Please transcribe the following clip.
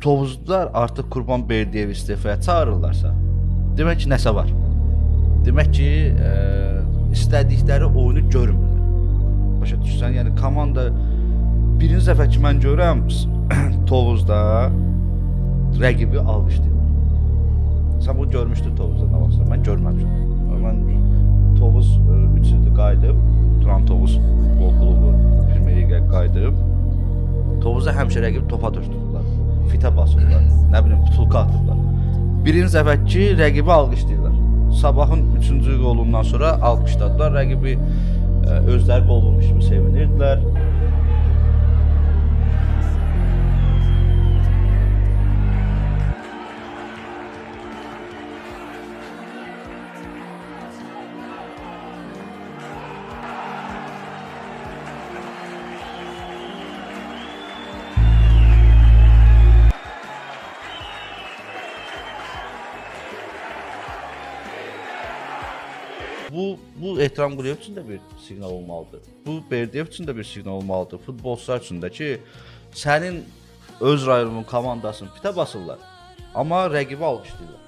Tovuzlular artıq Qurban Berdiyev istifaya çağırırlarsa, demək ki, nəsə var. Demək ki, istədikləri oyunu görmürlər. Başa düşsən, yəni komanda birinci dəfə ki mən görürəm Tovuzda rəqibi alqışlayır. Sən bunu görmüşdün Tovuzda nə vaxtsa? Mən görməmişəm. Mən Tovuz 3 ildir qayıdıb, Turan Tovuz futbol klubu Premyer Liqaya qayıdıb. Tovuzda həmişə rəqib topa döşdürdülər. Fitə basırlar, nə bilim, butulka atıblar. Birinci dəfə ki rəqibi alqışlayırlar. Sabahın 3-cü qolundan sonra alqışladılar. Rəqibi özləri qol olmuş kimi sevinirdilər. Bu Ehtiram Quliyev üçün də bir siqnal olmalıdır. Bu Berdiyev üçün də bir siqnal olmalıdır. Futbolçular üçün də ki, sənin öz rayonunun komandasını pitə basırlar, amma rəqibi alqışlayırlar.